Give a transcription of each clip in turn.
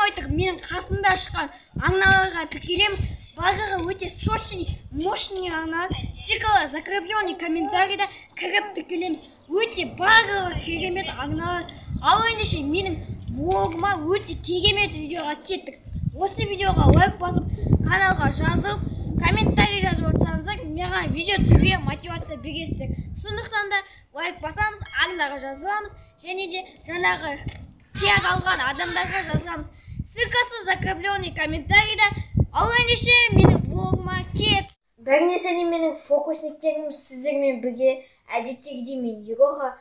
давайте менің қасымда шыққан аңналарға тіркелеміз. Барлығы өте сочный, мощный аңналар. Сикала закрепленный комментарийда кіріп тіркелеміз. Өте барлығы керемет аңналар. Ал ендеше менің блогыма өте керемет видеоға кеттік. Осы видеоға лайк басып, каналға жазылып, комментарий жазып отырсаңыздар, маған видео түсіруге мотивация бересіздер. Сондықтан да лайк басамыз, аңдарға жазыламыз, және де жаңағы кияр алған адамдарға жазыламыз. Ссылкасы закрепленный комментарийда. Ал ендеше менің блогыма кет. Бірнесені менің фокусниктерім сіздермен бірге әдеттегідей мен Ероға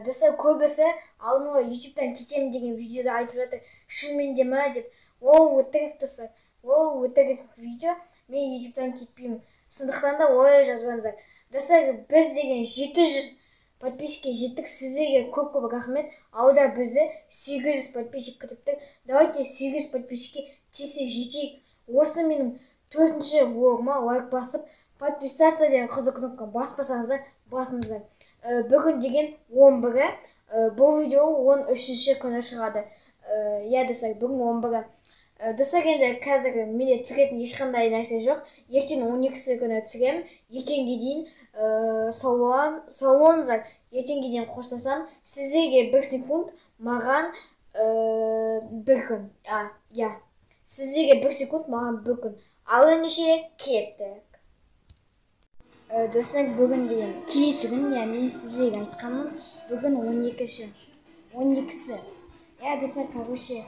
достар көбісі алдыңғы ютубтан кетемін деген видеода айтып жатыр. Шынымен де ма деп. Ол өтірік достар. Ол өтірік видео. Мен ютубтан кетпеймін. Сондықтан да олай жазбаңыздар. Достар, біз деген 700 подписчикке жеттік. Сіздерге көп-көп рахмет. Алда бізді 800 подписчик күтіп тұр. Давайте 800 подписчикке тез жетейік. Осы менің 4-ші влогыма лайк басып, подписаться деген қызыл кнопка баспасаңыздар, басыңыздар. Бүгін деген 11-і, бұл видео 13-ші күні шығады. Я достар, бүгін 11-і. Достар, енді қазір менде түсіретін ешқандай нәрсе жоқ. Ертең 12-ші күні түсіремін. Ертеңге дейін саулаңыздар. Ертеңге дейін қоштасам, сіздерге 1 секунд, маған 1 күн. Сіздерге 1 секунд, маған 1 күн. Ал ендеше кеттік. Достар, бүгін деген келесі күн, мен сіздерге айтқанмын. Бүгін 12-ші. 12-сі. Достар, короче,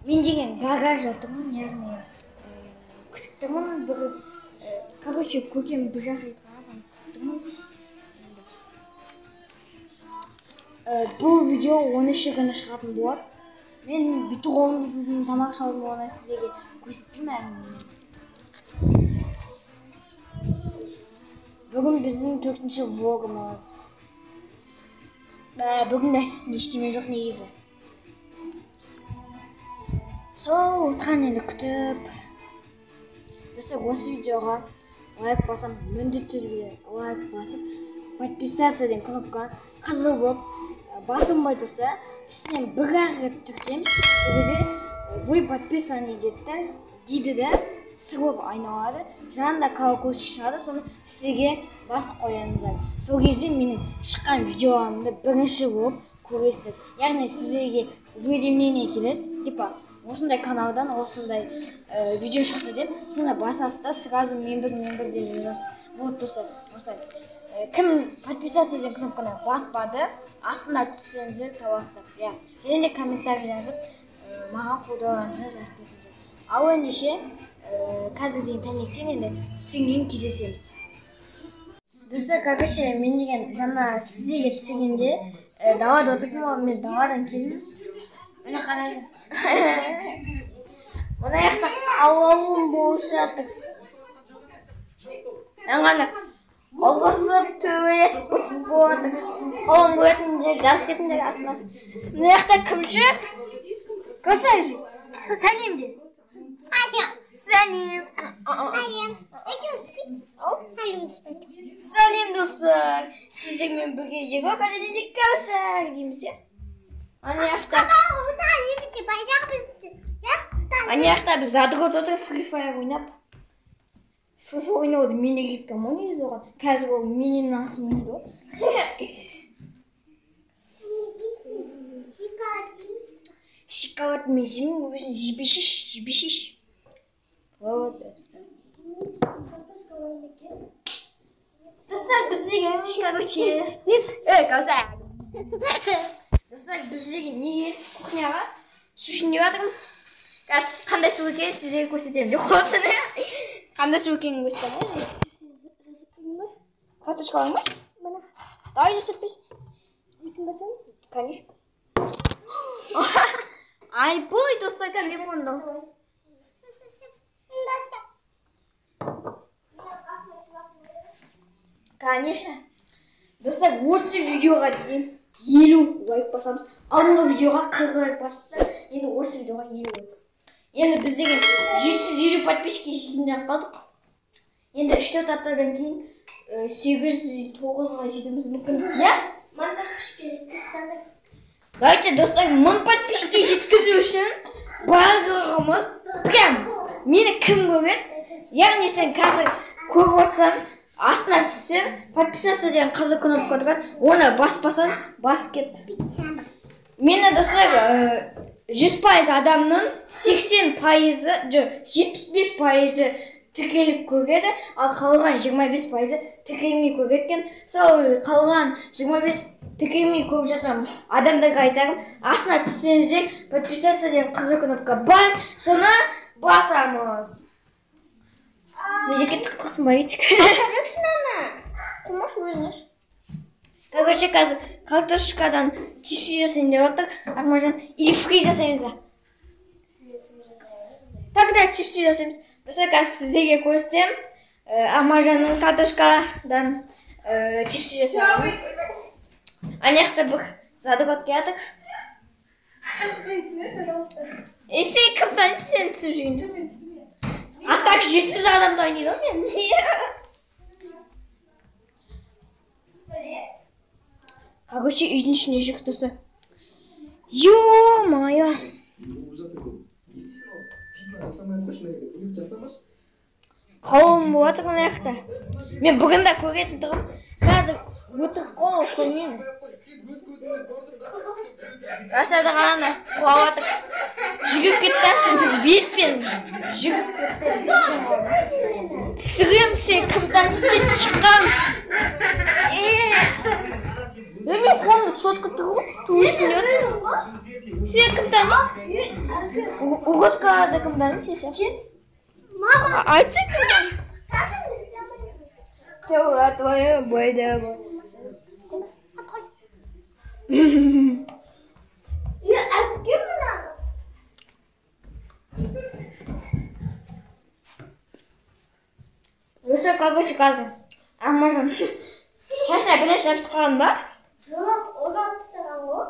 мен деген гаражда тұрмын, яғни күтіп тұрмын. Короче, көкем бір жақ айтқанға соны күтіп тұрмын. Бұл видео 13-ші күні шығатын болады. Мен бүйтіп қолымды жудым, тамақ шалдым, оны сіздерге көрсетпеймін. Бүгін біздің 4-ші влогымыз. Бүгін ештеме жоқ негізі. Сол отырған енді күтіп. Достар, осы видеоға лайк басамыз, міндетті түрде лайк басып, подписаться деген кнопка қызыл болып басылмай тұрса, үстінен бір-ақ рет түртеміз. Сол кезде вы подписаны дейді да, сыр болып айналады. Жанында колокольчик шығады, соны сізге басып қояңыздар. Сол кезде менің шыққан видеоларымды бірінші болып көресіздер. Яғни сіздерге уведомление келеді, типа осындай каналдан осындай видео шықты деп, сонда басасыздар, сразу мен бір деп жазасыз. Вот достар, осылай. Кім подписаться деген кнопканы баспады, астына түссеңіздер табасыздар. Және де комментарий жазып, маған қолдауларыңызды жазып кетіңіздер. Ал ендеше, қазір деген таңертең енді түсінген кездесеміз. Достар, короче, мен деген жаңа сіздерге түсінгенде далада отырдым ғой, мен даладан келдім. Міне қарай. Мына жақта қалауым болып жатыр. Қана Олғысып, төбелесіп бұтсыз болады. Қолын көретіндер, жас кетіндер астына. Мына жақта кім жүр? Көрсеңіз. Сәлем де. Сәлем. Сәлем достар. Сәлем достар. Сіздермен бірге Ероға және де Кәусар дейміз, Ана жақта біз задырғыт отырып Free Fire ойнап. Фифа ойнауды менде кеткен ма негізі оған. Қазір ол менен асым ойнайды ғой. Шоколад мен жемеймін, өзін жебешеш. Вот, достар, біз деген, короче... Кәусар! Достар, біз деген неге кухняға сушін деп жатырмын. Қазір қандай су екенін сіздерге көрсетемін. Жоқ болсын. Қандай су екенін көрсетемін. Жазып берейін ба? Карточка бар ма? Мына. Давай жасап берші. Есің басам? Конечно. Айбой, достар, телефонда. Конечно. Достар, осы видеоға дейін 50 лайк басамыз. Алдыңғы видеоға 40 лайк басып, енді осы видеоға 50 лайк. Енді біз деген 750 подписчикке жинап қалдық. Енді 3-4 аптадан кейін 800-900-ға жетеміз мүмкін. Иә? Подписчикке жетсеңдер. Давайте, достар, 1000 подписчикке жеткізу үшін барлығымыз прям мені кім көреді? Яғни сен қазір көріп отырсаң, астына түссең, подписаться деген қызыл кнопка тұрады, оны баспасаң, басып кетті. Мені достар 100% адамның 75% тіркеліп көреді, ал қалған 25% тіркелмей көреді. Сол қалған 25 тіркелмей көріп жатқан адамдарға айтарым, астына түссеңіздер, подписаться деген қызыл кнопка бар, соны басамыз. Мемлекеттік қосмайтик. Құмаш өзіңіз. Короче, қазір картошкадан чипсы жасайын деп отыр, Армажан. Или фри жасаймыз ба? Тогда чипсы жасаймыз. Достар, қазір сіздерге көрсетемін. Армажанның картошкадан чипсы жасаймыз. Ана жақта бір задырот келатыр. Сен кім таниды, сен түсіп жүргенде? А так 100 адам таниды ғой мен. Короче, үйдің ішіне жүр, достар. Ё-моё! Қауым болады мына жақта. Мен бүгін де көретін тұғым. Қазір өтірік қол көрмеймін. Рашада ғана құлап атыр. Жүгіп кетті. Бетпен жүгіп кетті. Түсірем сен кімдан шыққан. Мен қолымды шотқа тұрғым. Туысын өтір. Сен кімдан? Угодкада кімдан? Сен? Айтсы кімдан? Тела твоя бойда. Өсі короче қазір. Армажан. Шашына бірінші жабысқан ба? Жоқ, оған тыстаған ғой.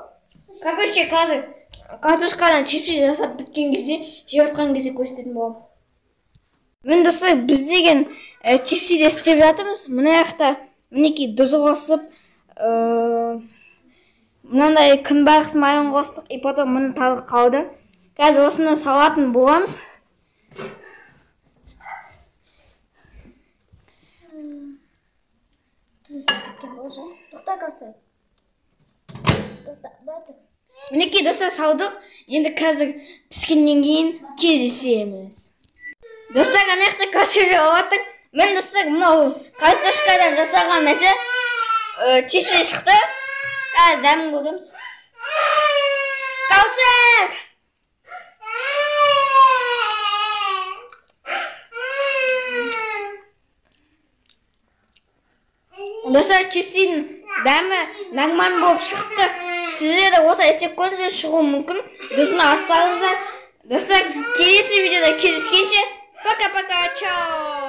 Короче қазір картошкадан чипсы жасап біткен кезде, жеп отқан кезде көрсететін боламын. Мен достар, біз деген чипсы де істеп жатырмыз. Мына жақта мінекей тұз қосып, мынандай күнбағыс майын қостық, и потом мұны тағы қалды. Қазір осыны салатын боламыз. Тоқта қалсын. Мінекей достар, салдық. Енді қазір піскеннен кейін кездесеміз. Достар, ана жақта каша жауып жатыр. Мен достар, мынау картошкадан жасаған нәрсе чипсы шықты. Қазір дәмін көреміз. Каусар! Достар, чипсінің дәмі нормально болып шықты. Сіздер де осы істеп көрсеңіздер шығуы мүмкін. Біздің астарыңыздар. Достар, келесі видеода кездескенше пока-пока, чао!